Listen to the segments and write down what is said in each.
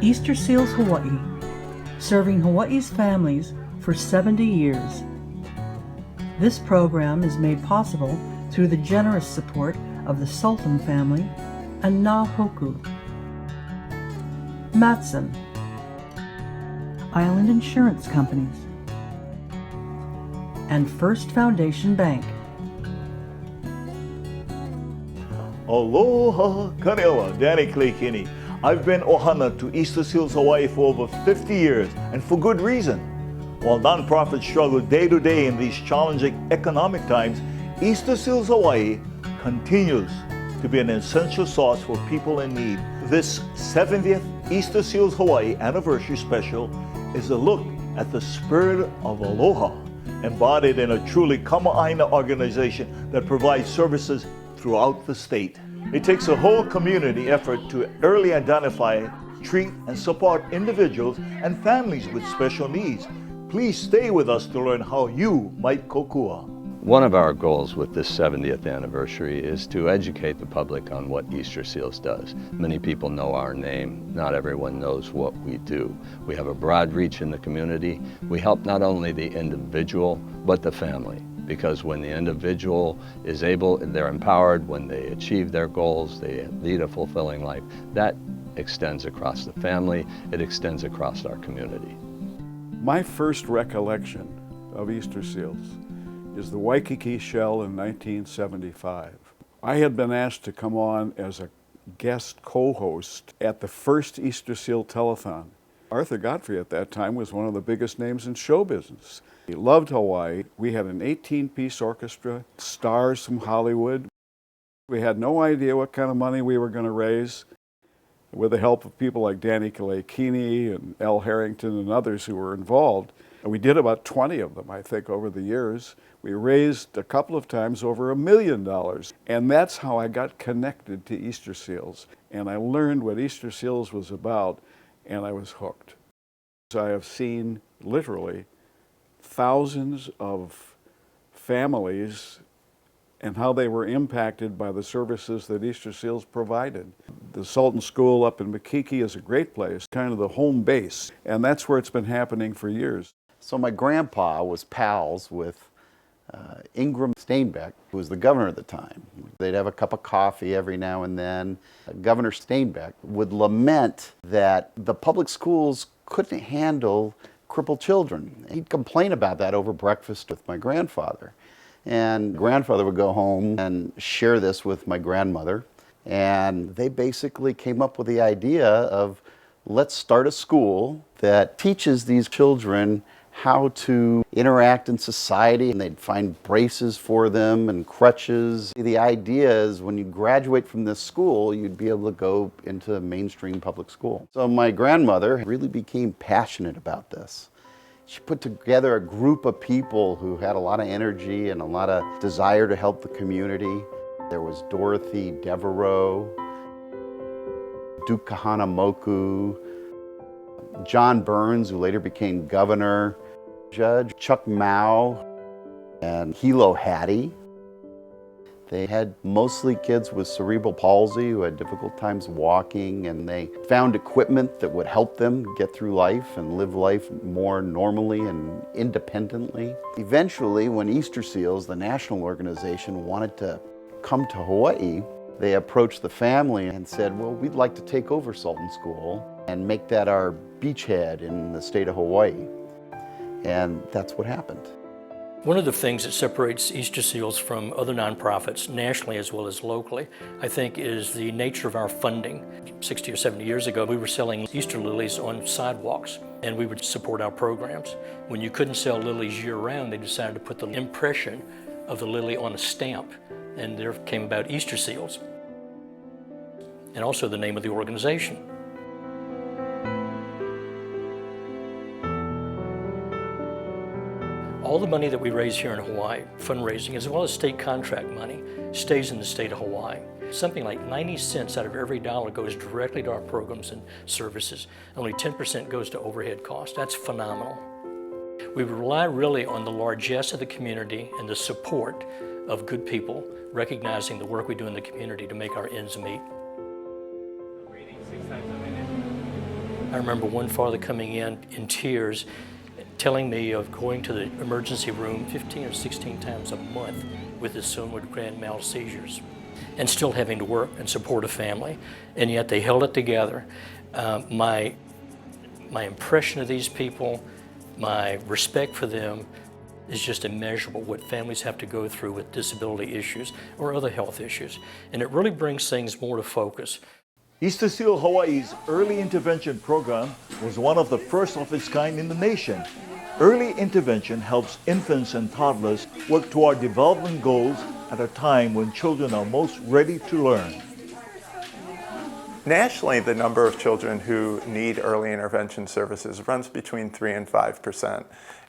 Easter Seals Hawaii, serving Hawaii's families for 70 years. This program is made possible through the generous support of the Sultan family and Na Hoku, Matson, Island Insurance Companies, and First Foundation Bank. Aloha kanela, Danny Kaleikini. I've been ohana to Easter Seals Hawaii for over 50 years, and for good reason. While nonprofits struggle day to day in these challenging economic times, Easter Seals Hawaii continues to be an essential source for people in need. This 70th Easter Seals Hawaii anniversary special is a look at the spirit of aloha, embodied in a truly kama'aina organization that provides services throughout the state. It takes a whole community effort to early identify, treat, and support individuals and families with special needs. Please stay with us to learn how you might kokua. One of our goals with this 70th anniversary is to educate the public on what Easter Seals does. Many people know our name. Not everyone knows what we do. We have a broad reach in the community. We help not only the individual, but the family. Because when the individual is able, they're empowered, when they achieve their goals, they lead a fulfilling life, that extends across the family, it extends across our community. My first recollection of Easter Seals is the Waikiki shell in 1975. I had been asked to come on as a guest co-host at the first Easter Seal telethon. Arthur Godfrey at that time was one of the biggest names in show business. He loved Hawaii. We had an 18-piece orchestra, stars from Hollywood. We had no idea what kind of money we were going to raise. With the help of people like Danny Kaleikini and Al Harrington and others who were involved, and we did about 20 of them, I think, over the years. We raised a couple of times over $1 million. And that's how I got connected to Easter Seals. And I learned what Easter Seals was about, and I was hooked. I have seen, literally, thousands of families and how they were impacted by the services that Easter Seals provided. The Sultan School up in Makiki is a great place, kind of the home base, and that's where it's been happening for years. So my grandpa was pals with Ingram Steinbeck, who was the governor at the time. They'd have a cup of coffee every now and then. Governor Steinbeck would lament that the public schools couldn't handle crippled children. He'd complain about that over breakfast with my grandfather. And grandfather would go home and share this with my grandmother. And they basically came up with the idea of, let's start a school that teaches these children how to interact in society, and they'd find braces for them and crutches. The idea is when you graduate from this school, you'd be able to go into mainstream public school. So my grandmother really became passionate about this. She put together a group of people who had a lot of energy and a lot of desire to help the community. There was Dorothy Devereaux, Duke Kahanamoku, John Burns, who later became governor, Judge Chuck Mao, and Hilo Hattie. They had mostly kids with cerebral palsy who had difficult times walking, and they found equipment that would help them get through life and live life more normally and independently. Eventually, when Easter Seals, the national organization, wanted to come to Hawaii, they approached the family and said, well, we'd like to take over Sultan School and make that our beachhead in the state of Hawaii. And that's what happened. One of the things that separates Easter Seals from other nonprofits, nationally as well as locally, I think is the nature of our funding. 60 or 70 years ago, we were selling Easter lilies on sidewalks, and we would support our programs. When you couldn't sell lilies year-round, they decided to put the impression of the lily on a stamp, and there came about Easter Seals, and also the name of the organization. All the money that we raise here in Hawaii, fundraising, as well as state contract money, stays in the state of Hawaii. Something like 90 cents out of every dollar goes directly to our programs and services. Only 10% goes to overhead costs. That's phenomenal. We rely really on the largesse of the community and the support of good people recognizing the work we do in the community to make our ends meet. I remember one father coming in tears, telling me of going to the emergency room 15 or 16 times a month with his son with grand mal seizures, and still having to work and support a family, and yet they held it together. My impression of these people, my respect for them is just immeasurable, what families have to go through with disability issues or other health issues. And it really brings things more to focus. Easter Seal Hawaii's early intervention program was one of the first of its kind in the nation. Early intervention helps infants and toddlers work toward development goals at a time when children are most ready to learn. Nationally, the number of children who need early intervention services runs between 3 and 5%.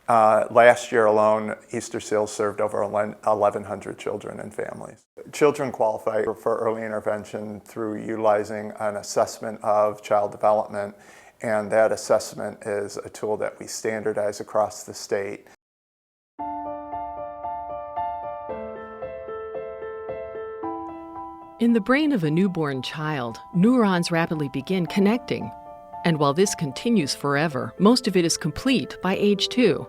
Last year alone, Easter Seals served over 1,100 children and families. Children qualify for early intervention through utilizing an assessment of child development, and that assessment is a tool that we standardize across the state. In the brain of a newborn child, neurons rapidly begin connecting. And while this continues forever, most of it is complete by age 2.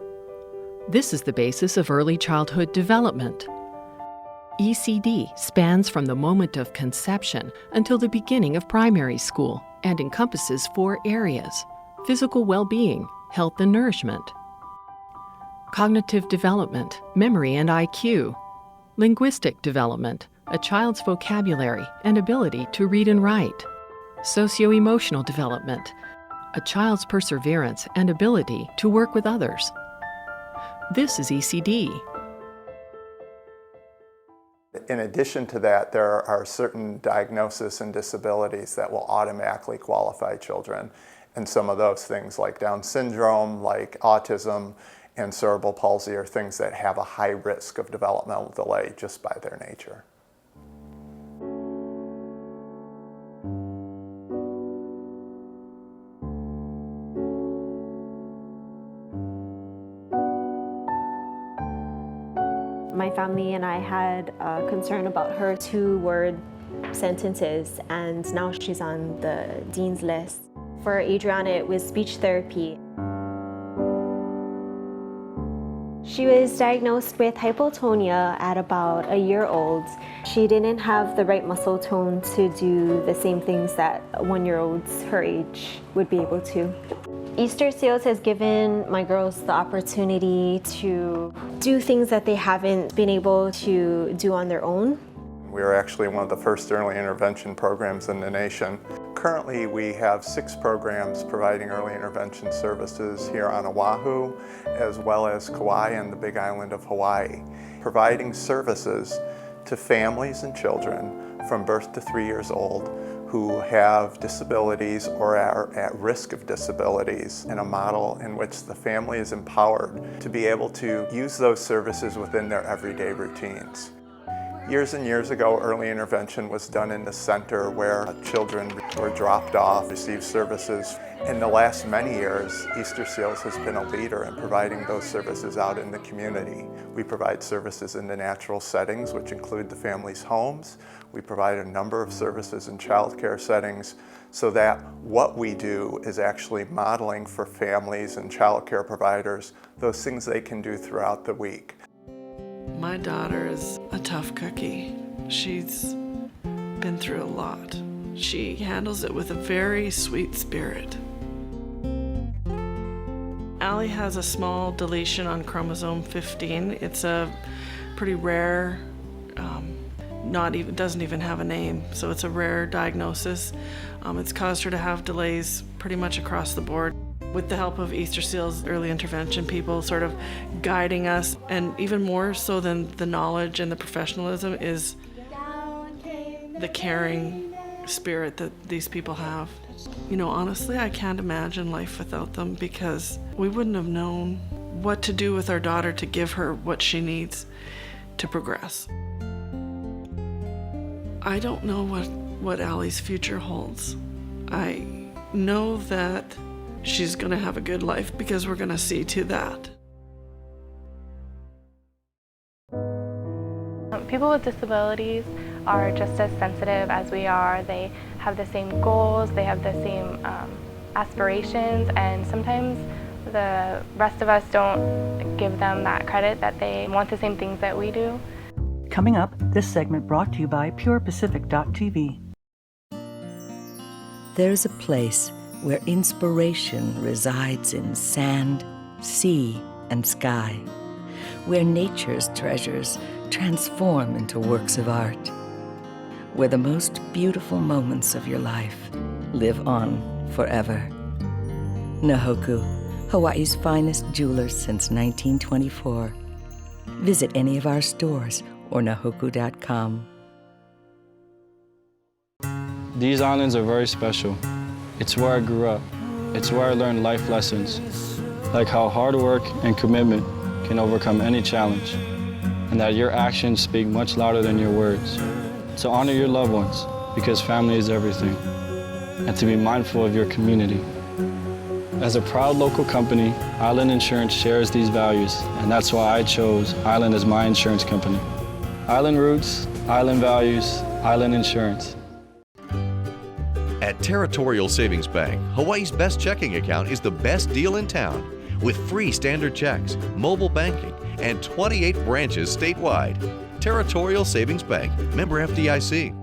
This is the basis of early childhood development. ECD spans from the moment of conception until the beginning of primary school and encompasses 4 areas: physical well-being, health and nourishment, cognitive development, memory and IQ, linguistic development, a child's vocabulary and ability to read and write, socio-emotional development, a child's perseverance and ability to work with others. This is ECD. In addition to that, there are certain diagnoses and disabilities that will automatically qualify children. And some of those things like Down syndrome, like autism, and cerebral palsy are things that have a high risk of developmental delay just by their nature. My family and I had a concern about her 2-word sentences, and now she's on the dean's list. For Adriana, it was speech therapy. She was diagnosed with hypotonia at about a year old. She didn't have the right muscle tone to do the same things that 1-year-olds her age would be able to. Easter Seals has given my girls the opportunity to do things that they haven't been able to do on their own. We are actually one of the first early intervention programs in the nation. Currently, we have 6 programs providing early intervention services here on Oahu, as well as Kauai and the Big Island of Hawaii, providing services to families and children from birth to 3 years old who have disabilities or are at risk of disabilities, in a model in which the family is empowered to be able to use those services within their everyday routines. Years and years ago, early intervention was done in the center where children were dropped off, received services. In the last many years, Easter Seals has been a leader in providing those services out in the community. We provide services in the natural settings, which include the family's homes. We provide a number of services in childcare settings, so that what we do is actually modeling for families and childcare providers those things they can do throughout the week. My daughter is a tough cookie. She's been through a lot. She handles it with a very sweet spirit. Allie has a small deletion on chromosome 15. It's a pretty rare, doesn't even have a name, so it's a rare diagnosis. It's caused her to have delays pretty much across the board. With the help of Easter Seals early intervention people sort of guiding us, and even more so than the knowledge and the professionalism is the caring spirit that these people have. You know, honestly, I can't imagine life without them, because we wouldn't have known what to do with our daughter to give her what she needs to progress. I don't know what Allie's future holds. I know that she's gonna have a good life, because we're gonna see to that. People with disabilities are just as sensitive as we are. They have the same goals, they have the same aspirations, and sometimes the rest of us don't give them that credit that they want the same things that we do. Coming up, this segment brought to you by PurePacific.tv. There's a place where inspiration resides in sand, sea, and sky, where nature's treasures transform into works of art, where the most beautiful moments of your life live on forever. Nahoku, Hawaii's finest jewelers since 1924. Visit any of our stores or nahoku.com. These islands are very special. It's where I grew up. It's where I learned life lessons, like how hard work and commitment can overcome any challenge, and that your actions speak much louder than your words. To honor your loved ones, because family is everything, and to be mindful of your community. As a proud local company, Island Insurance shares these values, and that's why I chose Island as my insurance company. Island roots, Island values, Island Insurance. At Territorial Savings Bank, Hawaii's best checking account is the best deal in town, with free standard checks, mobile banking, and 28 branches statewide. Territorial Savings Bank, member FDIC.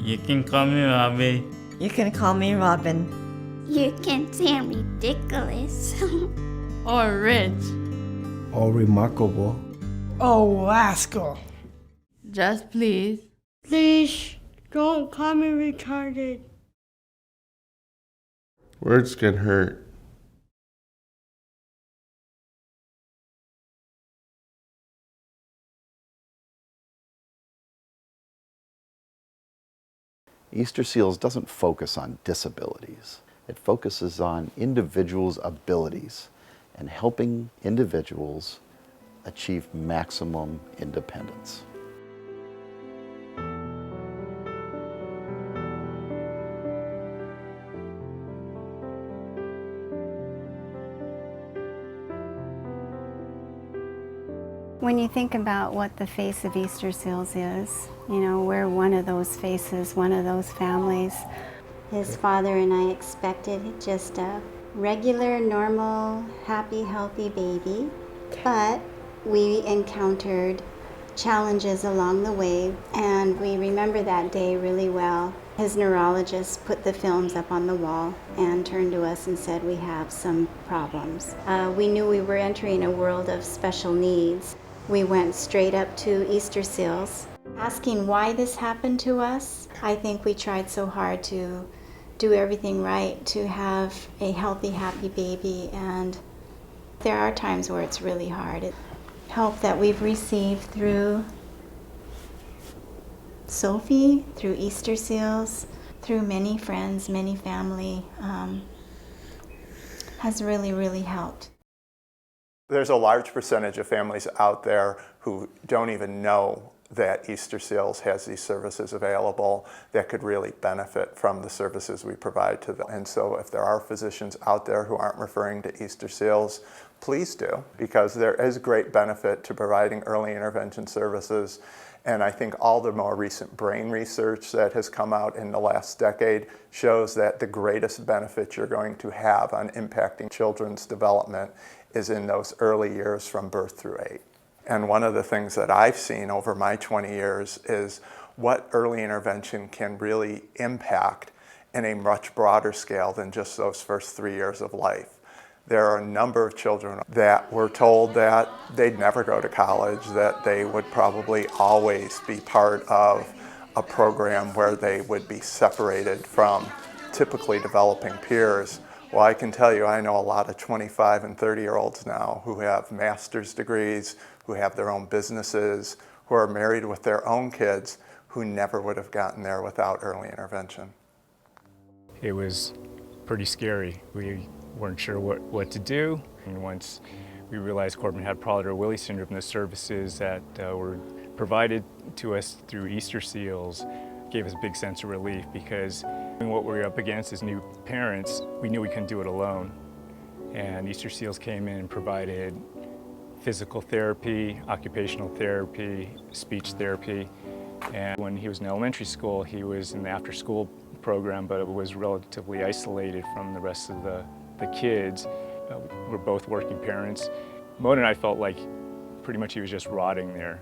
You can call me Robbie. You can call me Robin. You can say I'm ridiculous. Or rich. Or remarkable. Oh, rascal. Just please. Please, don't call me retarded. Words can hurt. Easter Seals doesn't focus on disabilities. It focuses on individuals' abilities and helping individuals achieve maximum independence. When you think about what the face of Easter Seals is, you know, we're one of those faces, one of those families. His father and I expected just a regular, normal, happy, healthy baby, but we encountered challenges along the way, and we remember that day really well. His neurologist put the films up on the wall and turned to us and said, we have some problems. We knew we were entering a world of special needs. We went straight up to Easter Seals, asking why this happened to us. I think we tried so hard to do everything right, to have a healthy, happy baby, and there are times where it's really hard. Help that we've received through Sophie, through Easter Seals, through many friends, many family, has really, really helped. There's a large percentage of families out there who don't even know that Easter Seals has these services available that could really benefit from the services we provide to them. And so if there are physicians out there who aren't referring to Easter Seals, please do, because there is great benefit to providing early intervention services. And I think all the more recent brain research that has come out in the last decade shows that the greatest benefit you're going to have on impacting children's development is in those early years from birth through 8. And one of the things that I've seen over my 20 years is what early intervention can really impact in a much broader scale than just those first 3 years of life. There are a number of children that were told that they'd never go to college, that they would probably always be part of a program where they would be separated from typically developing peers. Well, I can tell you, I know a lot of 25 and 30-year-olds now who have master's degrees, who have their own businesses, who are married with their own kids, who never would have gotten there without early intervention. It was pretty scary. We weren't sure what to do. And once we realized Corbin had Prader-Willi syndrome, the services that were provided to us through Easter Seals gave us a big sense of relief, because what we're up against as new parents, we knew we couldn't do it alone. And Easter Seals came in and provided physical therapy, occupational therapy, speech therapy. And when he was in elementary school, he was in the after-school program, but it was relatively isolated from the rest of the kids. We're both working parents. Mona and I felt like pretty much he was just rotting there.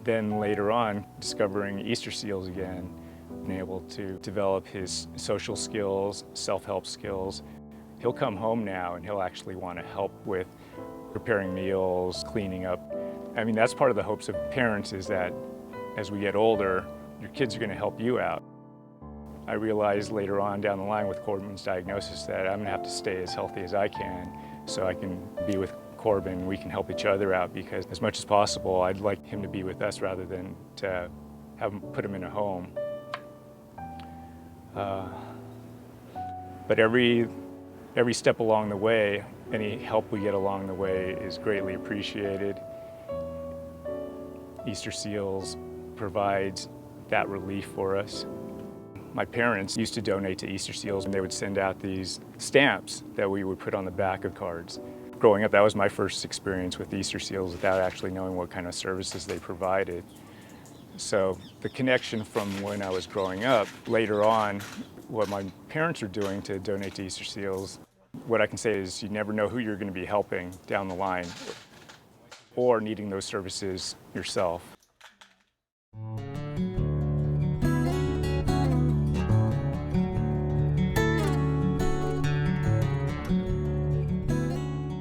Then later on, discovering Easter seals again, being able to develop his social skills, self-help skills. He'll come home now and he'll actually want to help with preparing meals, cleaning up. I mean, that's part of the hopes of parents, is that as we get older, your kids are going to help you out. I realized later on down the line with Corbin's diagnosis that I'm going to have to stay as healthy as I can so I can be with Corbin. We can help each other out, because as much as possible, I'd like him to be with us rather than to put him in a home. But every step along the way, any help we get along the way is greatly appreciated. Easter Seals provides that relief for us. My parents used to donate to Easter Seals, and they would send out these stamps that we would put on the back of cards. Growing up, that was my first experience with Easter Seals without actually knowing what kind of services they provided. So the connection from when I was growing up, later on, what my parents are doing to donate to Easter Seals, what I can say is you never know who you're going to be helping down the line or needing those services yourself.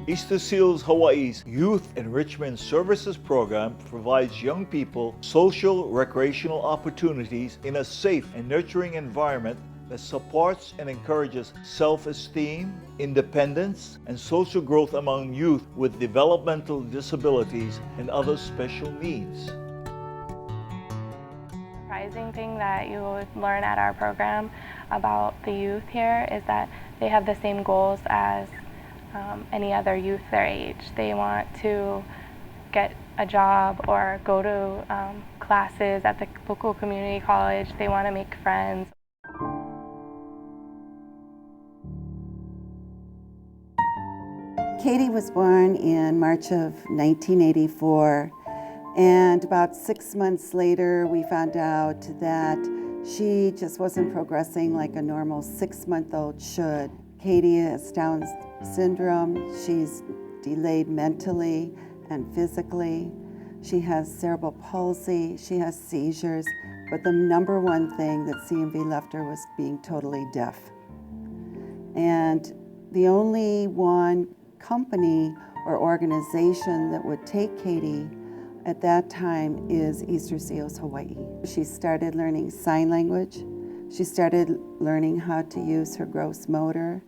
Easter Seals Hawaii's Youth Enrichment Services program provides young people social, recreational opportunities in a safe and nurturing environment that supports and encourages self-esteem, independence, and social growth among youth with developmental disabilities and other special needs. Surprising thing that you would learn at our program about the youth here is that they have the same goals as any other youth their age. They want to get a job or go to classes at the local community college. They want to make friends. Katie was born in March of 1984, and about 6 months later we found out that she just wasn't progressing like a normal 6-month-old should. Katie has Down's syndrome. She's delayed mentally and physically. She has cerebral palsy. She has seizures. But the number one thing that CMV left her was being totally deaf. And the only one company or organization that would take Katie at that time is Easter Seals Hawaii. She started learning sign language. She started learning how to use her gross motor.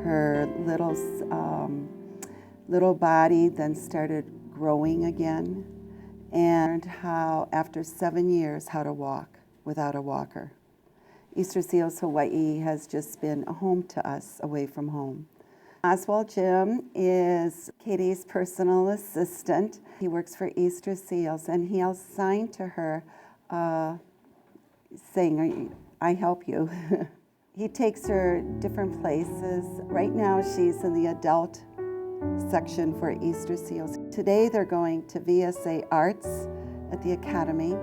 Her little body then started growing again, and how after 7 years how to walk without a walker. Easter Seals Hawaii has just been a home to us away from home. Oswald Jim is Katie's personal assistant. He works for Easter Seals, and he'll sign to her saying, I help you. He takes her different places. Right now she's in the adult section for Easter Seals. Today they're going to VSA Arts at the Academy,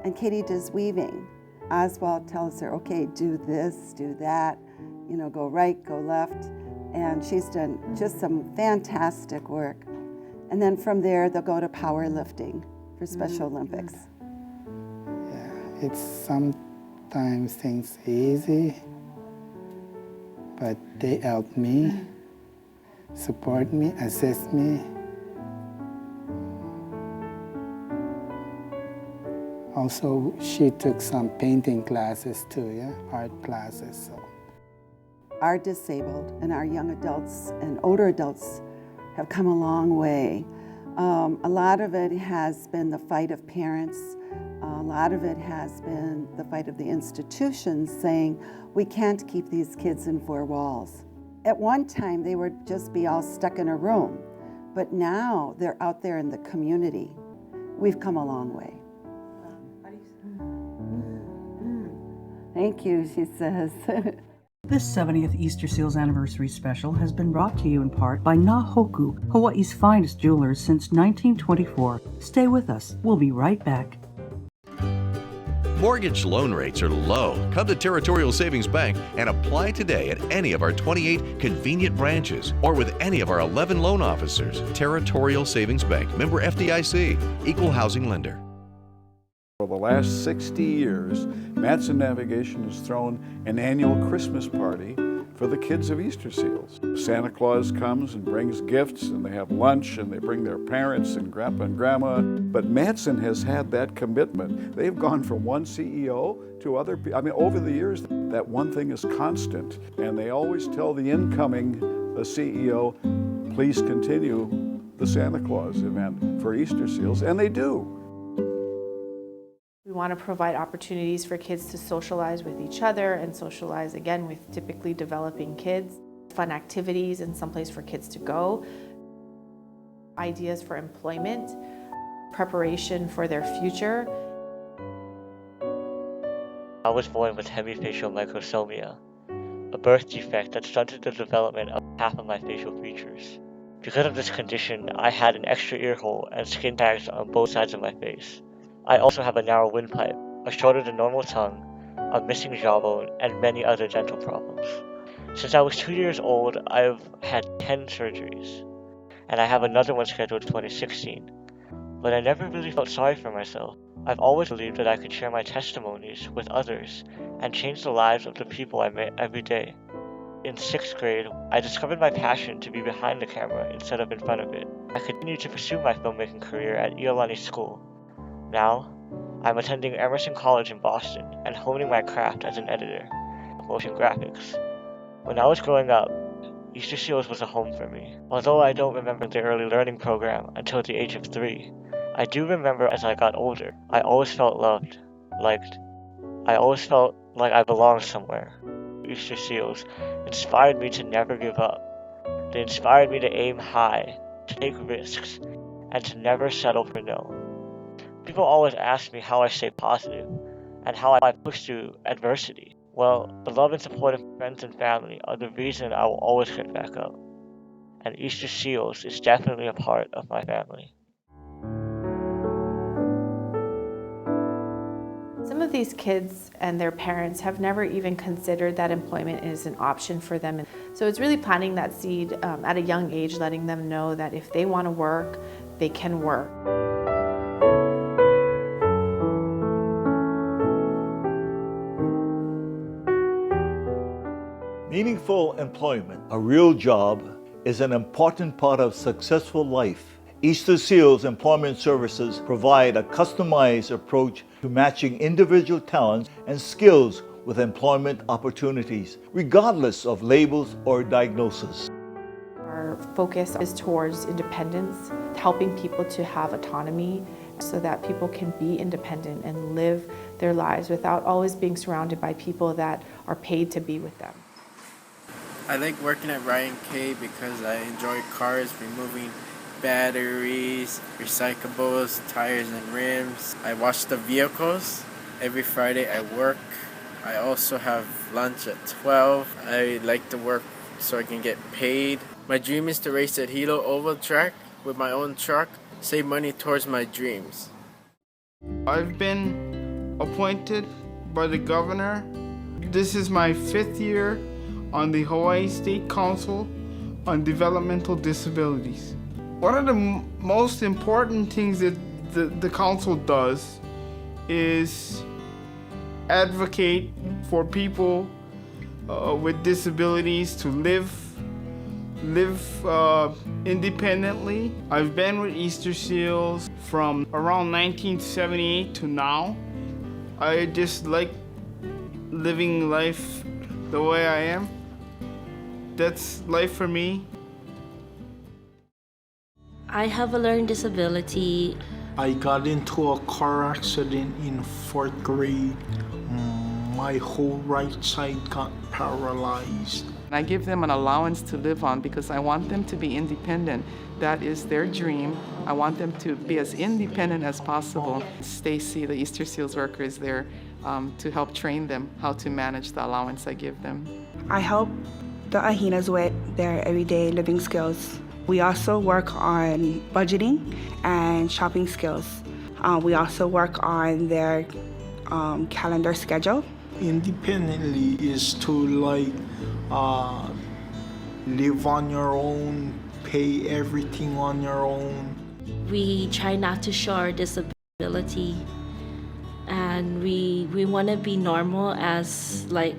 and Katie does weaving. Oswald tells her, okay, do this, do that, you know, go right, go left. And she's done just some fantastic work. And then from there, they'll go to powerlifting for Special Olympics. Yeah, it's sometimes things easy, but they help me, support me, assist me. Also, she took some painting classes too, yeah, art classes. So. Our disabled and our young adults and older adults have come a long way. A lot of it has been the fight of parents. A lot of it has been the fight of the institutions saying, we can't keep these kids in 4 walls. At one time, they would just be all stuck in a room, but now they're out there in the community. We've come a long way. Thank you, she says. This 70th Easter Seals Anniversary Special has been brought to you in part by Nahoku, Hawaii's finest jewelers since 1924. Stay with us. We'll be right back. Mortgage loan rates are low. Come to Territorial Savings Bank and apply today at any of our 28 convenient branches or with any of our 11 loan officers. Territorial Savings Bank, member FDIC, equal housing lender. For the last 60 years, Matson Navigation has thrown an annual Christmas party for the kids of Easter Seals. Santa Claus comes and brings gifts, and they have lunch, and they bring their parents and grandpa and grandma. But Matson has had that commitment. They've gone from one CEO to other people. I mean, over the years, that one thing is constant. And they always tell the incoming CEO, please continue the Santa Claus event for Easter Seals, and they do. We want to provide opportunities for kids to socialize with each other and socialize again with typically developing kids. Fun activities and someplace for kids to go. Ideas for employment, preparation for their future. I was born with hemifacial microsomia, a birth defect that stunted the development of half of my facial features. Because of this condition, I had an extra ear hole and skin tags on both sides of my face. I also have a narrow windpipe, a shorter than normal tongue, a missing jawbone, and many other dental problems. Since I was 2 years old, I've had 10 surgeries, and I have another one scheduled in 2016. But I never really felt sorry for myself. I've always believed that I could share my testimonies with others and change the lives of the people I met every day. In 6th grade, I discovered my passion to be behind the camera instead of in front of it. I continued to pursue my filmmaking career at Iolani School. Now, I'm attending Emerson College in Boston and honing my craft as an editor of motion graphics. When I was growing up, Easter Seals was a home for me. Although I don't remember the early learning program until the age of 3, I do remember as I got older, I always felt loved, liked. I always felt like I belonged somewhere. Easter Seals inspired me to never give up. They inspired me to aim high, to take risks, and to never settle for no. People always ask me how I stay positive and how I push through adversity. Well, the love and support of friends and family are the reason I will always get back up. And Easter Seals is definitely a part of my family. Some of these kids and their parents have never even considered that employment is an option for them. So it's really planting that seed at a young age, letting them know that if they want to work, they can work. Meaningful employment, a real job, is an important part of successful life. Easter Seals Employment Services provide a customized approach to matching individual talents and skills with employment opportunities, regardless of labels or diagnosis. Our focus is towards independence, helping people to have autonomy so that people can be independent and live their lives without always being surrounded by people that are paid to be with them. I like working at Ryan K because I enjoy cars, removing batteries, recyclables, tires and rims. I wash the vehicles. Every Friday I work. I also have lunch at 12. I like to work so I can get paid. My dream is to race at Hilo Oval Track with my own truck, save money towards my dreams. I've been appointed by the governor. This is my 5th year on the Hawaii State Council on Developmental Disabilities. One of the most important things that the council does is advocate for people with disabilities to live independently. I've been with Easter Seals from around 1978 to now. I just like living life the way I am. That's life for me. I have a learning disability. I got into a car accident in 4th grade. My whole right side got paralyzed. I give them an allowance to live on because I want them to be independent. That is their dream. I want them to be as independent as possible. Stacy, the Easter Seals worker, is there to help train them how to manage the allowance I give them. I help the Ahinas with their everyday living skills. We also work on budgeting and shopping skills. We also work on their calendar schedule. Independently is to like live on your own, pay everything on your own. We try not to show our disability, and we want to be normal as like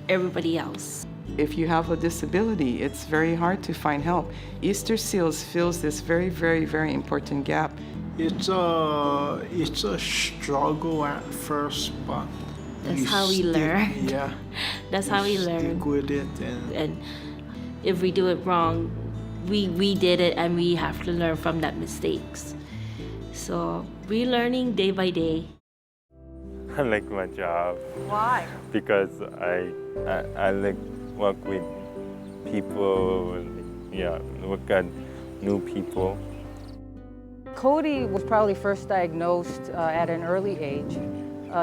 everybody else. If you have a disability, it's very hard to find help. Easter Seals fills this very, very, very important gap. It's a struggle at first, but that's how we learn. Yeah. That's how we learn. Stick with it, and if we do it wrong, we did it, and we have to learn from that mistakes. So we're learning day by day. I like my job. Why? Because I like work with people, look at new people. Cody was probably first diagnosed at an early age.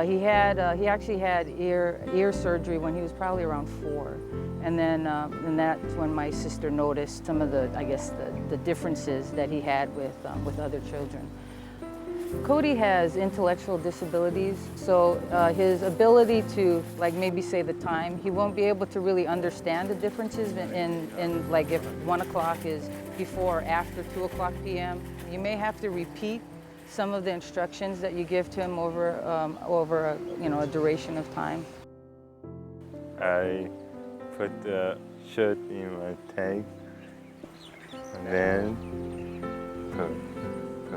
He actually had ear surgery when he was probably around 4. And that's when my sister noticed some of the differences that he had with other children. Cody has intellectual disabilities, so his ability to maybe say the time, he won't be able to really understand the differences in like if 1 o'clock is before or after 2 o'clock p.m. You may have to repeat some of the instructions that you give to him over a duration of time. I put the shirt in my tank and then cook.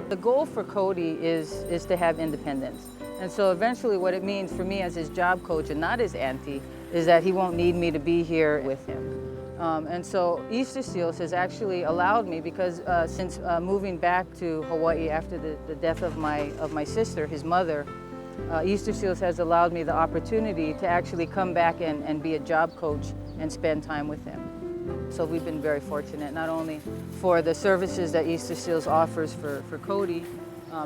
The goal for Cody is to have independence. And so eventually what it means for me as his job coach and not his auntie is that he won't need me to be here with him. And so Easter Seals has actually allowed me, because since moving back to Hawaii after the death of my sister, his mother, Easter Seals has allowed me the opportunity to actually come back and be a job coach and spend time with him. So we've been very fortunate, not only for the services that Easter Seals offers for Cody,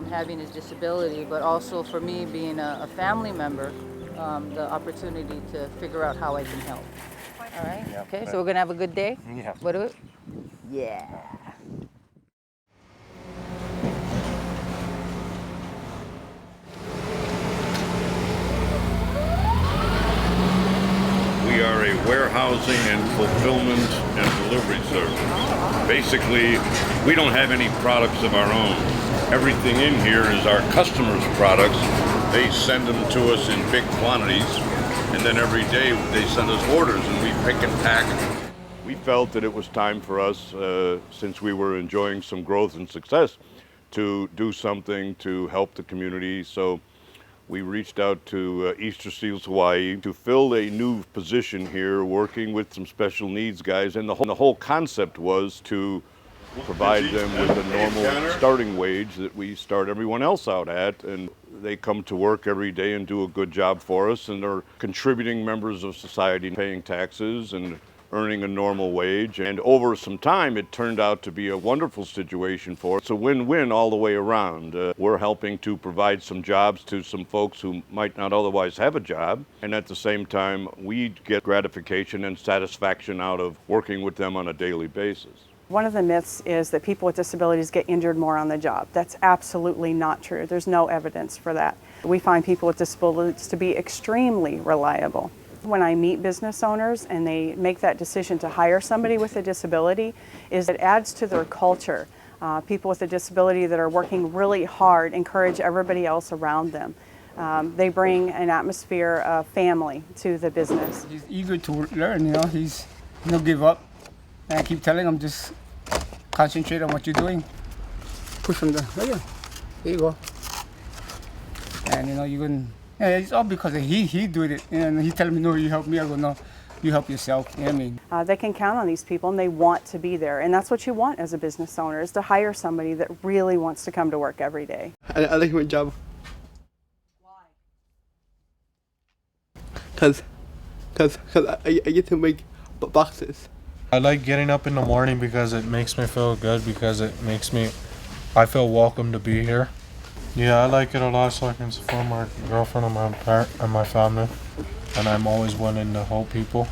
having his disability, but also for me being a family member, the opportunity to figure out how I can help. All right? Yeah. Okay, so we're gonna have a good day? Yeah. What do it? Yeah. We are a warehousing and fulfillment and delivery service. Basically, we don't have any products of our own. Everything in here is our customers' products. They send them to us in big quantities, and then every day they send us orders and we pick and pack. We felt that it was time for us, since we were enjoying some growth and success, to do something to help the community. So we reached out to Easter Seals Hawaii to fill a new position here, working with some special needs guys. And the whole concept was to provide them with a normal starting wage that we start everyone else out at. And they come to work every day and do a good job for us, and are contributing members of society, paying taxes and earning a normal wage. And over some time, it turned out to be a wonderful situation for us. It's a win-win all the way around. We're helping to provide some jobs to some folks who might not otherwise have a job. And at the same time, we get gratification and satisfaction out of working with them on a daily basis. One of the myths is that people with disabilities get injured more on the job. That's absolutely not true. There's no evidence for that. We find people with disabilities to be extremely reliable. When I meet business owners and they make that decision to hire somebody with a disability, is it adds to their culture. People with a disability that are working really hard encourage everybody else around them. They bring an atmosphere of family to the business. He's eager to learn, he's no give up. And I keep telling him, just concentrate on what you're doing. Push from the, there you go. And you can, it's all because he did it. And he telling me, no, you help me. I go, no, you help yourself. You know what I mean? They can count on these people and they want to be there. And that's what you want as a business owner, is to hire somebody that really wants to come to work every day. I like my job. Why? Because I get to make boxes. I like getting up in the morning because it makes me feel good, because I feel welcome to be here. Yeah, I like it a lot so I can support my girlfriend and my family, and I'm always willing to help people.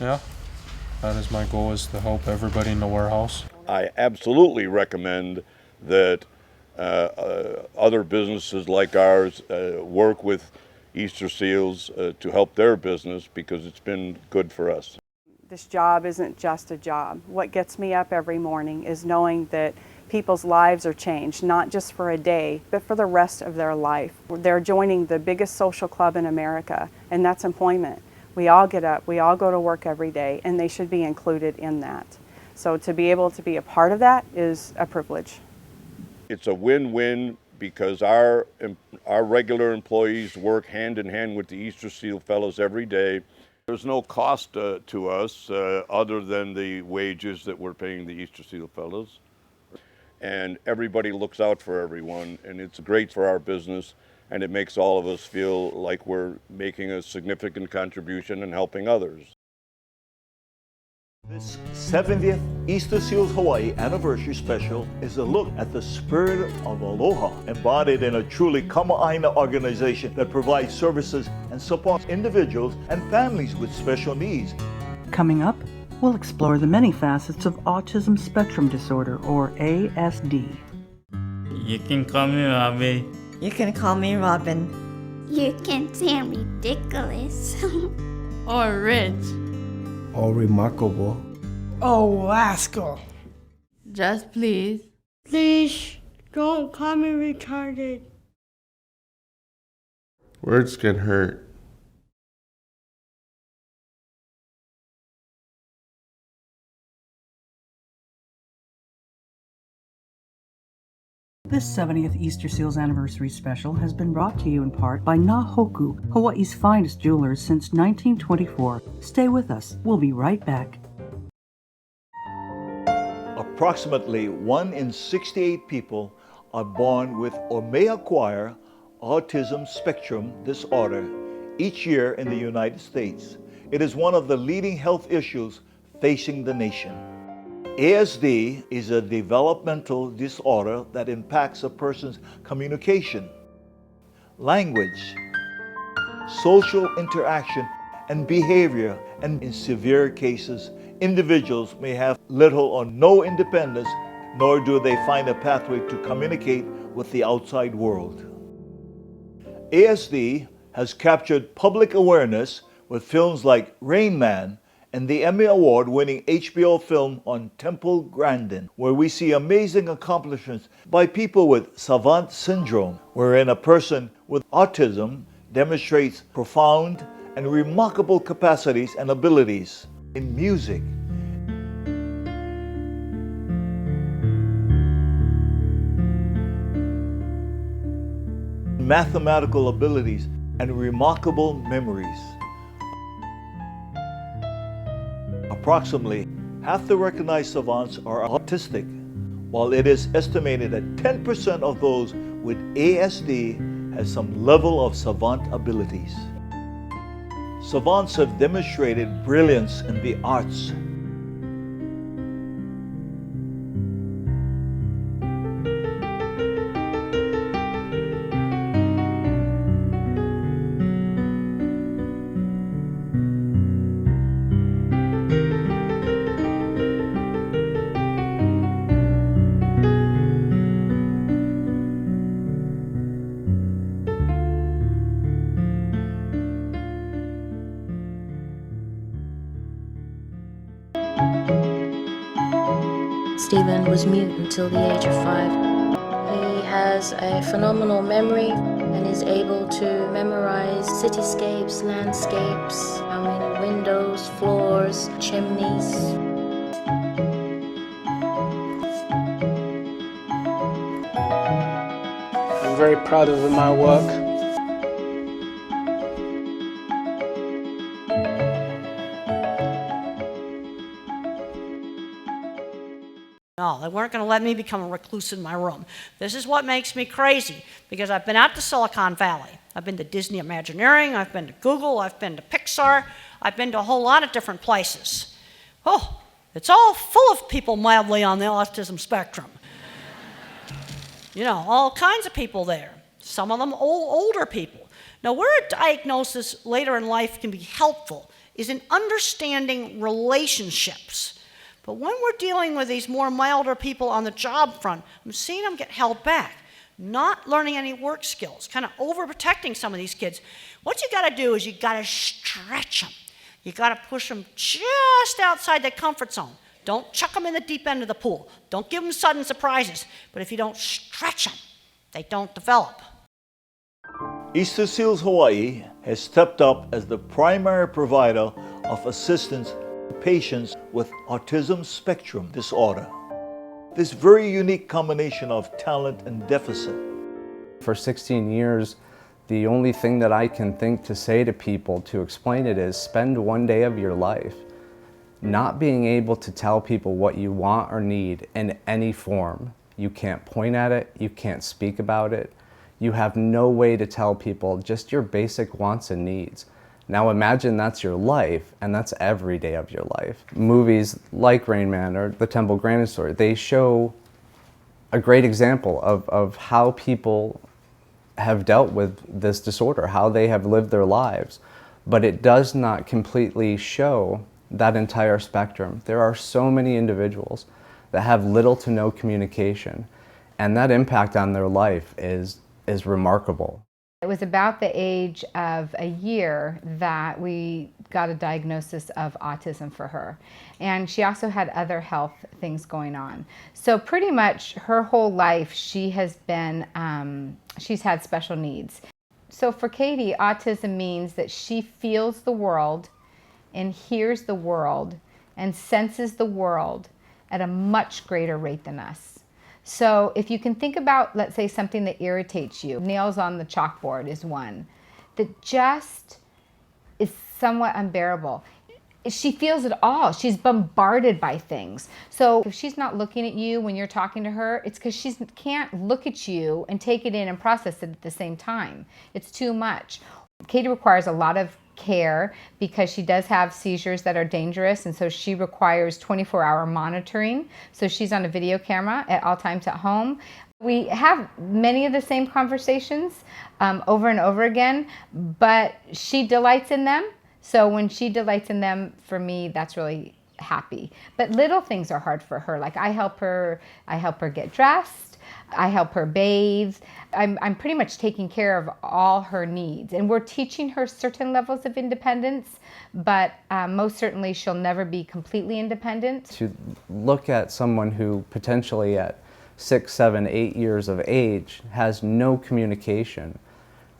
Yeah, that is my goal, is to help everybody in the warehouse. I absolutely recommend that other businesses like ours work with Easter Seals to help their business, because it's been good for us. This job isn't just a job. What gets me up every morning is knowing that people's lives are changed, not just for a day, but for the rest of their life. They're joining the biggest social club in America, and that's employment. We all get up, we all go to work every day, and they should be included in that. So to be able to be a part of that is a privilege. It's a win-win, because our regular employees work hand in hand with the Easter Seal Fellows every day. There's no cost to us other than the wages that we're paying the Easter Seal Fellows. And everybody looks out for everyone, and it's great for our business, and it makes all of us feel like we're making a significant contribution and helping others. This 70th Easter Seals Hawaii Anniversary Special is a look at the spirit of aloha, embodied in a truly kama'aina organization that provides services and supports individuals and families with special needs. Coming up, we'll explore the many facets of Autism Spectrum Disorder, or ASD. You can call me Robin. You can call me Robin. You can say I'm ridiculous. Or rich. Or remarkable. Oh, rascal. Just please. Please, don't call me retarded. Words can hurt. This 70th Easter Seals Anniversary Special has been brought to you in part by Nahoku, Hawaii's finest jewelers since 1924. Stay with us. We'll be right back. Approximately 1 in 68 people are born with or may acquire Autism Spectrum Disorder each year in the United States. It is one of the leading health issues facing the nation. ASD is a developmental disorder that impacts a person's communication, language, social interaction, and behavior, and in severe cases, individuals may have little or no independence, nor do they find a pathway to communicate with the outside world. ASD has captured public awareness with films like Rain Man and the Emmy Award-winning HBO film on Temple Grandin, where we see amazing accomplishments by people with savant syndrome, wherein a person with autism demonstrates profound and remarkable capacities and abilities in music, mathematical abilities, and remarkable memories. Approximately half the recognized savants are autistic, while it is estimated that 10% of those with ASD has some level of savant abilities. Savants have demonstrated brilliance in the arts, Stephen was mute until the age of 5. He has a phenomenal memory and is able to memorize cityscapes, landscapes, how many windows, floors, chimneys. I'm very proud of my work. No, they weren't going to let me become a recluse in my room. This is what makes me crazy, because I've been out to Silicon Valley. I've been to Disney Imagineering, I've been to Google, I've been to Pixar, I've been to a whole lot of different places. Oh, it's all full of people mildly on the autism spectrum. You know, all kinds of people there. some of them older people. Now, where a diagnosis later in life can be helpful is in understanding relationships. But when we're dealing with these more milder people on the job front, I'm seeing them get held back, not learning any work skills, kind of overprotecting some of these kids. What you got to do is you got to stretch them. You got to push them just outside their comfort zone. Don't chuck them in the deep end of the pool. Don't give them sudden surprises. But if you don't stretch them, they don't develop. Easter Seals Hawaii has stepped up as the primary provider of assistance to patients with Autism Spectrum Disorder. This very unique combination of talent and deficit. For 16 years, the only thing that I can think to say to people to explain it is spend one day of your life not being able to tell people what you want or need in any form. You can't point at it, you can't speak about it. You have no way to tell people just your basic wants and needs. Now imagine that's your life, and that's every day of your life. Movies like Rain Man or The Temple Grandin Story, they show a great example of how people have dealt with this disorder, how they have lived their lives. But it does not completely show that entire spectrum. There are so many individuals that have little to no communication, and that impact on their life is remarkable. It was about the age of a year that we got a diagnosis of autism for her. And she also had other health things going on. So pretty much her whole life she has been, she's had special needs. So for Katie, autism means that she feels the world and hears the world and senses the world at a much greater rate than us. So if you can think about, let's say, something that irritates you, nails on the chalkboard is one, that just is somewhat unbearable. She feels it all. She's bombarded by things. So if she's not looking at you when you're talking to her, it's because she can't look at you and take it in and process it at the same time. It's too much. Katie requires a lot of care because she does have seizures that are dangerous, and so she requires 24-hour monitoring. So she's on a video camera at all times at home. We have many of the same conversations over and over again, but she delights in them. So when she delights in them, for me, that's really happy. But little things are hard for her. Like I help her get dressed. I help her bathe. I'm pretty much taking care of all her needs. And we're teaching her certain levels of independence, but most certainly she'll never be completely independent. To look at someone who potentially at 6, 7, 8 years of age has no communication,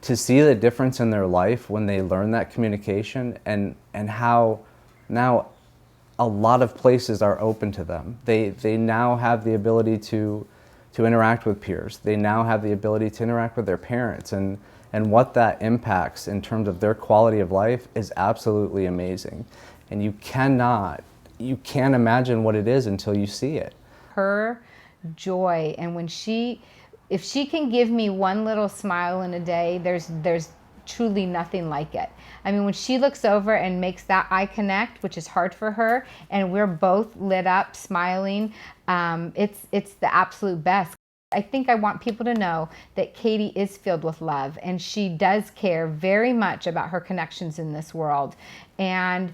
to see the difference in their life when they learn that communication and how now a lot of places are open to them. They now have the ability to interact with peers. They now have the ability to interact with their parents, and what that impacts in terms of their quality of life is absolutely amazing. And you can't imagine what it is until you see it. Her joy, and if she can give me one little smile in a day, there's truly nothing like it. I mean, when she looks over and makes that eye connect, which is hard for her, and we're both lit up, smiling, it's the absolute best. I think I want people to know that Katie is filled with love, and she does care very much about her connections in this world. And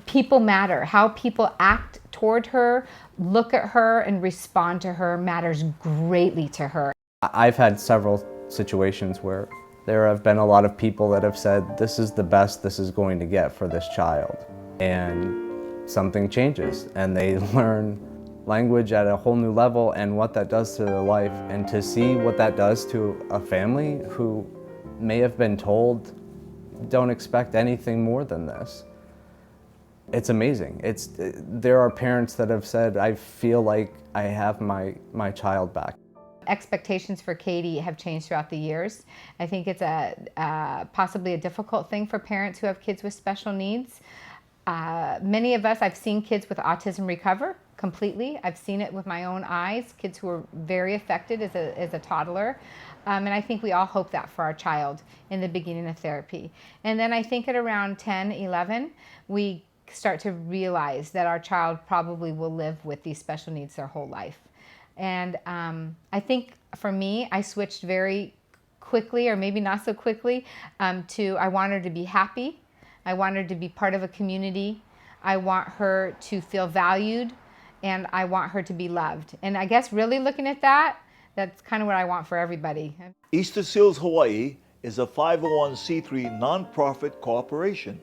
people matter. How people act toward her, look at her, and respond to her matters greatly to her. I've had several situations where there have been a lot of people that have said, this is the best this is going to get for this child. And something changes, and they learn language at a whole new level and what that does to their life. And to see what that does to a family who may have been told, don't expect anything more than this. It's amazing. There are parents that have said, I feel like I have my child back. Expectations for Katie have changed throughout the years. I think it's possibly a difficult thing for parents who have kids with special needs. Many of us, I've seen kids with autism recover completely. I've seen it with my own eyes, kids who were very affected as a toddler. And I think we all hope that for our child in the beginning of therapy. And then I think at around 10, 11, we start to realize that our child probably will live with these special needs their whole life. And I think for me, I switched very quickly, or maybe not so quickly, to I want her to be happy. I want her to be part of a community. I want her to feel valued, and I want her to be loved. And I guess really looking at that, that's kind of what I want for everybody. Easter Seals Hawaii is a 501c3 nonprofit corporation,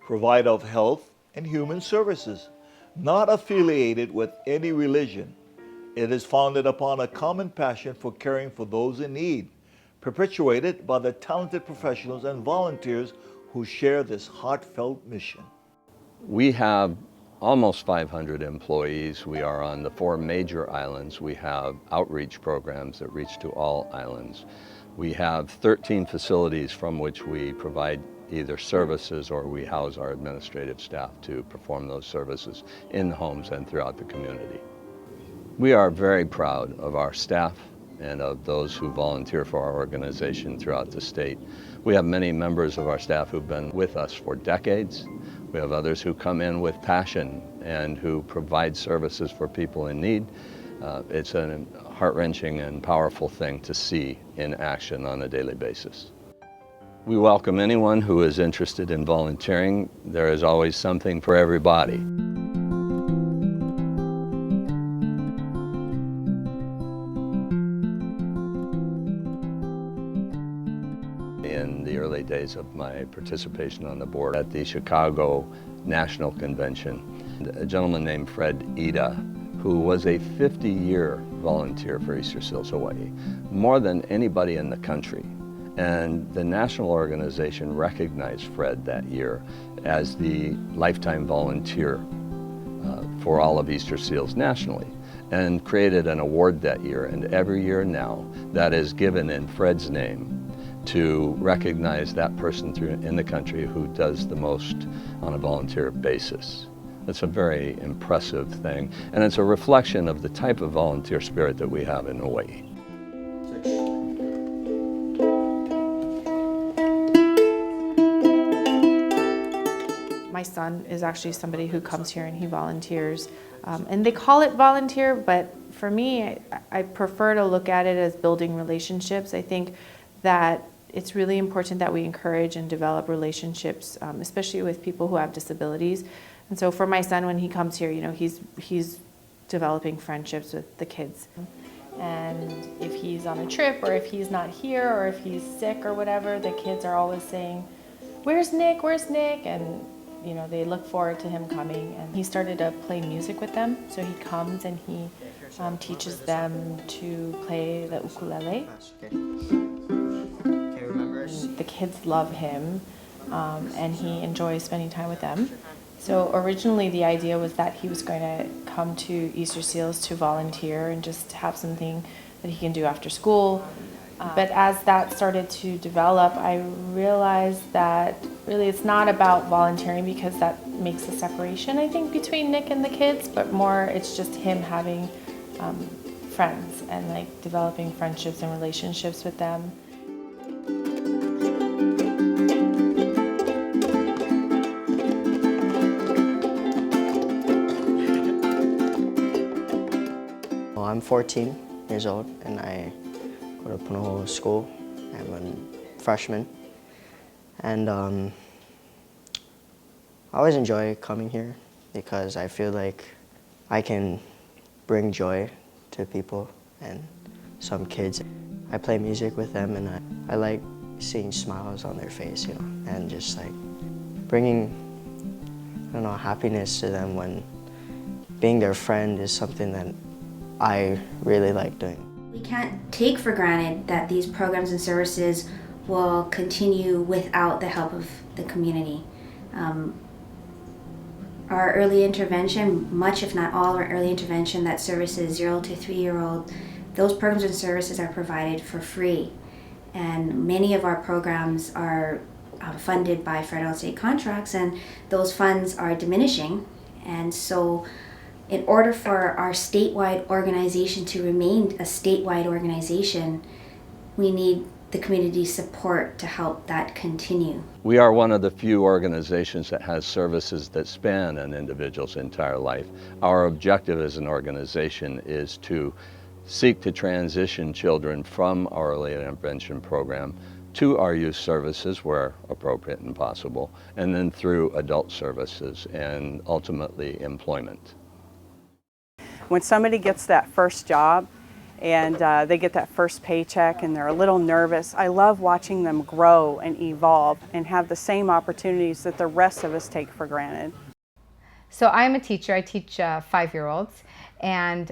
provider of health and human services, not affiliated with any religion. It is founded upon a common passion for caring for those in need, perpetuated by the talented professionals and volunteers who share this heartfelt mission. We have almost 500 employees. We are on the 4 major islands. We have outreach programs that reach to all islands. We have 13 facilities from which we provide either services or we house our administrative staff to perform those services in homes and throughout the community. We are very proud of our staff and of those who volunteer for our organization throughout the state. We have many members of our staff who've been with us for decades. We have others who come in with passion and who provide services for people in need. It's a heart-wrenching and powerful thing to see in action on a daily basis. We welcome anyone who is interested in volunteering. There is always something for everybody. In the early days of my participation on the board at the Chicago National Convention, a gentleman named Fred Ida, who was a 50-year volunteer for Easter Seals Hawaii, more than anybody in the country. And the national organization recognized Fred that year as the lifetime volunteer for all of Easter Seals nationally, and created an award that year. And every year now, that is given in Fred's name to recognize that person in the country who does the most on a volunteer basis. It's a very impressive thing, and it's a reflection of the type of volunteer spirit that we have in Hawaii. My son is actually somebody who comes here and he volunteers. And they call it volunteer, but for me, I prefer to look at it as building relationships. I think that it's really important that we encourage and develop relationships, especially with people who have disabilities. And so for my son, when he comes here, you know, he's developing friendships with the kids. And if he's on a trip, or if he's not here, or if he's sick or whatever, the kids are always saying, "Where's Nick? Where's Nick?" And you know, they look forward to him coming. And he started to play music with them. So he comes and he teaches them to play the ukulele. The kids love him, and he enjoys spending time with them. So originally the idea was that he was going to come to Easter Seals to volunteer and just have something that he can do after school. But as that started to develop, I realized that really it's not about volunteering, because that makes a separation, I think, between Nick and the kids, but more it's just him having friends and like developing friendships and relationships with them. Well, I'm 14 years old and I go to Punahou School. I'm a freshman. And I always enjoy coming here because I feel like I can bring joy to people and some kids. I play music with them and I like seeing smiles on their face, you know, and just like bringing, I don't know, happiness to them when being their friend is something that I really like doing. We can't take for granted that these programs and services will continue without the help of the community. Our early intervention, much if not all our early intervention that services 0 to 3-year-old, those programs and services are provided for free. And many of our programs are funded by federal and state contracts, and those funds are diminishing. And so in order for our statewide organization to remain a statewide organization, we need the community support to help that continue. We are one of the few organizations that has services that span an individual's entire life. Our objective as an organization is to seek to transition children from our early intervention program to our youth services where appropriate and possible, and then through adult services and ultimately employment. When somebody gets that first job and they get that first paycheck and they're a little nervous, I love watching them grow and evolve and have the same opportunities that the rest of us take for granted. So I'm a teacher. I teach 5-year-olds, and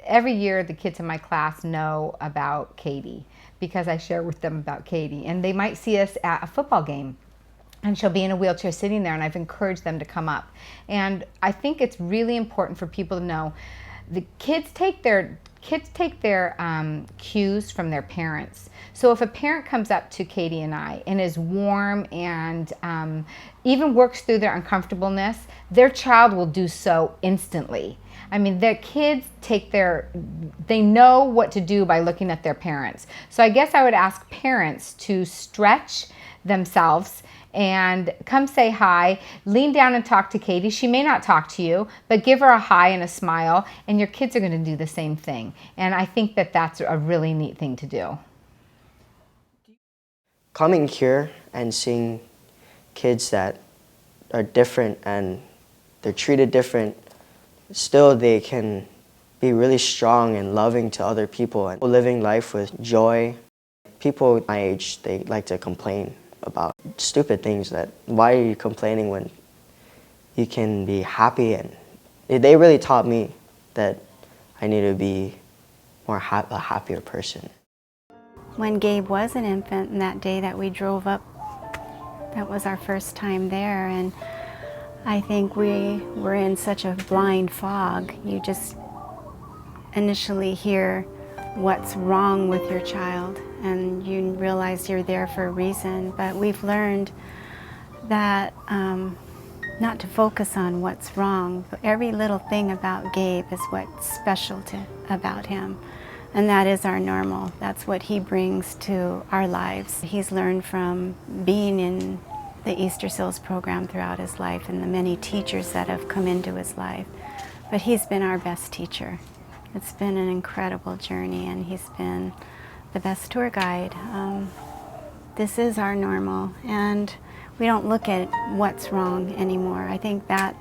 every year the kids in my class know about Katie because I share with them about Katie. And they might see us at a football game and she'll be in a wheelchair sitting there, and I've encouraged them to come up. And I think it's really important for people to know the kids take their cues from their parents. So if a parent comes up to Katie and I and is warm and even works through their uncomfortableness, their child will do so instantly. I mean, their kids they know what to do by looking at their parents. So I guess I would ask parents to stretch themselves and come say hi, lean down and talk to Katie. She may not talk to you, but give her a hi and a smile, and your kids are going to do the same thing. And I think that that's a really neat thing to do. Coming here and seeing kids that are different and they're treated different, still they can be really strong and loving to other people and living life with joy. People my age, they like to complain about stupid things, that why are you complaining when you can be happy? And they really taught me that I need to be a happier person. When Gabe was an infant, and that day that we drove up, that was our first time there, and I think we were in such a blind fog. You just initially hear what's wrong with your child, and you realize you're there for a reason. But we've learned that not to focus on what's wrong. Every little thing about Gabe is what's special about him, and that is our normal. That's what he brings to our lives. He's learned from being in the Easter Seals program throughout his life and the many teachers that have come into his life. But he's been our best teacher. It's been an incredible journey, and he's been the best tour guide. This is our normal, and we don't look at what's wrong anymore. I think that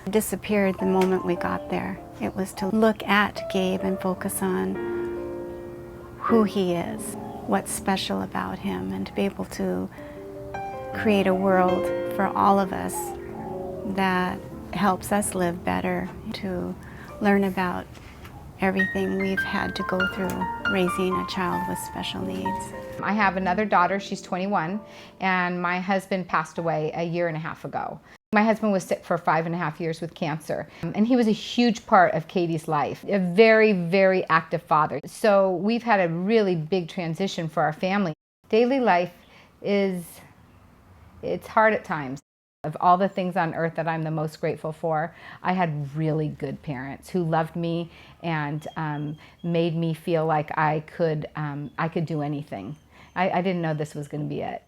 disappeared the moment we got there. It was to look at Gabe and focus on who he is, what's special about him, and to be able to create a world for all of us that helps us live better, to learn about everything we've had to go through raising a child with special needs. I have another daughter, she's 21, and my husband passed away a year and a half ago. My husband was sick for 5.5 years with cancer, and he was a huge part of Katie's life, a very, very active father. So we've had a really big transition for our family. Daily life it's hard at times. Of all the things on earth that I'm the most grateful for, I had really good parents who loved me and made me feel like I could do anything. I didn't know this was going to be it.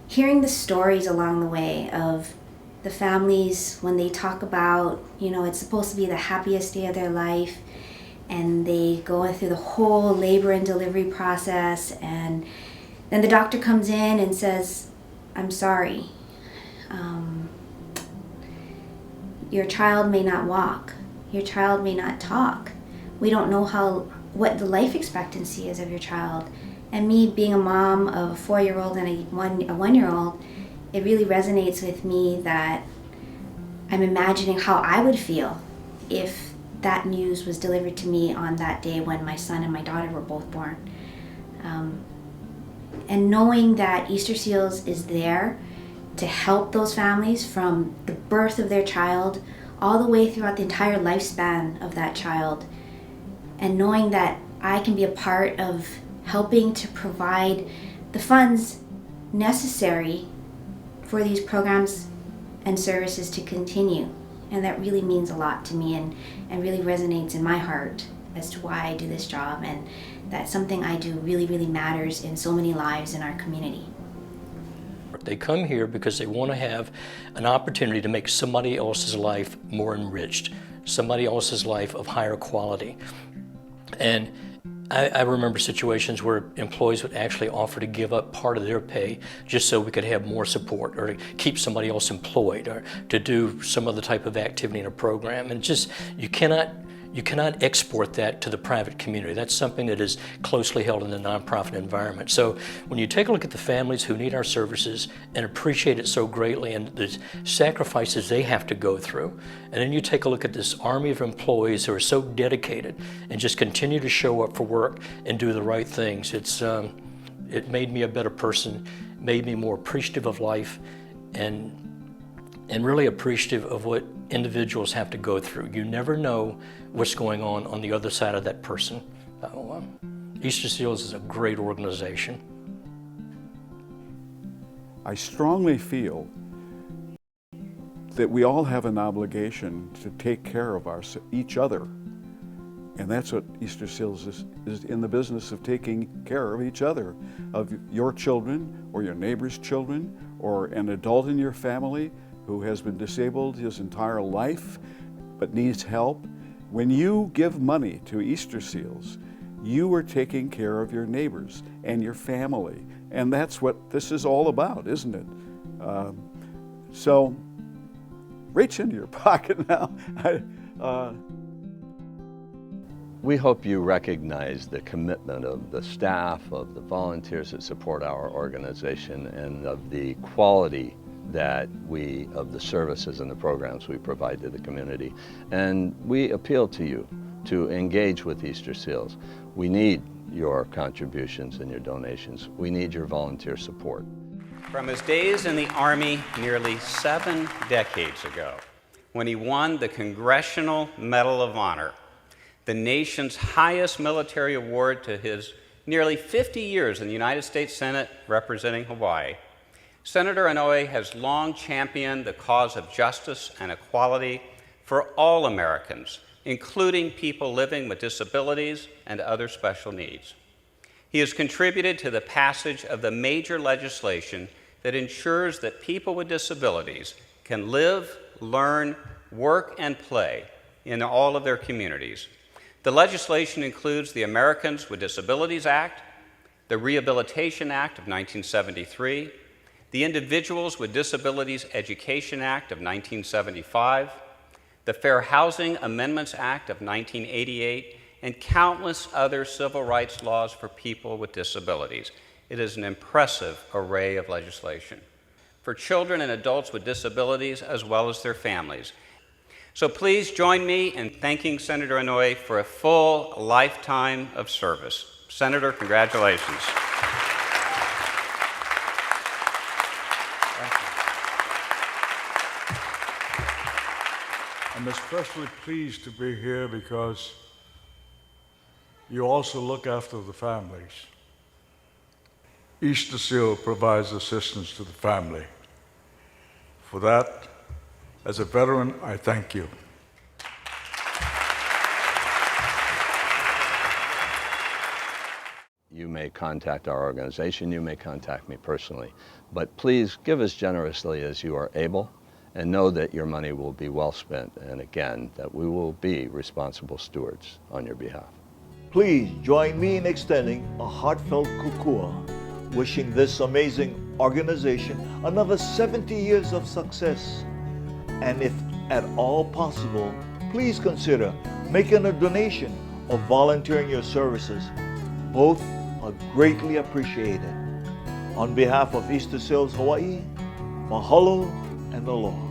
Hearing the stories along the way of the families when they talk about, it's supposed to be the happiest day of their life, and they go through the whole labor and delivery process, and then the doctor comes in and says, "I'm sorry. Your child may not walk. Your child may not talk. We don't know what the life expectancy is of your child." And me being a mom of a 4-year-old and a 1-year-old, it really resonates with me that I'm imagining how I would feel if that news was delivered to me on that day when my son and my daughter were both born. And knowing that Easter Seals is there to help those families from the birth of their child all the way throughout the entire lifespan of that child, and knowing that I can be a part of helping to provide the funds necessary for these programs and services to continue. And that really means a lot to me and really resonates in my heart as to why I do this job, and that something I do really, really matters in so many lives in our community. They come here because they want to have an opportunity to make somebody else's life more enriched, somebody else's life of higher quality. And I remember situations where employees would actually offer to give up part of their pay just so we could have more support, or to keep somebody else employed, or to do some other type of activity in a program. And just, you cannot export that to the private community. That's something that is closely held in the nonprofit environment. So when you take a look at the families who need our services and appreciate it so greatly, and the sacrifices they have to go through, and then you take a look at this army of employees who are so dedicated and just continue to show up for work and do the right things, it made me a better person, made me more appreciative of life, and really appreciative of what individuals have to go through. You never know what's going on the other side of that person. Easter Seals is a great organization. I strongly feel that we all have an obligation to take care of each other. And that's what Easter Seals is in the business of, taking care of each other, of your children or your neighbor's children, or an adult in your family who has been disabled his entire life but needs help. When you give money to Easter Seals, you are taking care of your neighbors and your family. And that's what this is all about, isn't it? So reach into your pocket now. We hope you recognize the commitment of the staff, of the volunteers that support our organization, and of the quality of the services and the programs we provide to the community. And we appeal to you to engage with Easter Seals. We need your contributions and your donations. We need your volunteer support. From his days in the Army nearly 7 decades ago, when he won the Congressional Medal of Honor, the nation's highest military award, to his nearly 50 years in the United States Senate representing Hawaii, Senator Inouye has long championed the cause of justice and equality for all Americans, including people living with disabilities and other special needs. He has contributed to the passage of the major legislation that ensures that people with disabilities can live, learn, work, and play in all of their communities. The legislation includes the Americans with Disabilities Act, the Rehabilitation Act of 1973, the Individuals with Disabilities Education Act of 1975, the Fair Housing Amendments Act of 1988, and countless other civil rights laws for people with disabilities. It is an impressive array of legislation for children and adults with disabilities, as well as their families. So please join me in thanking Senator Inouye for a full lifetime of service. Senator, congratulations. I'm especially pleased to be here because you also look after the families. Easter Seal provides assistance to the family. For that, as a veteran, I thank you. You may contact our organization, you may contact me personally, but please give as generously as you are able, and know that your money will be well spent, and again, that we will be responsible stewards on your behalf. Please join me in extending a heartfelt kukua, wishing this amazing organization another 70 years of success. And if at all possible, please consider making a donation or volunteering your services. Both are greatly appreciated. On behalf of Easter Seals Hawaii, mahalo and aloha.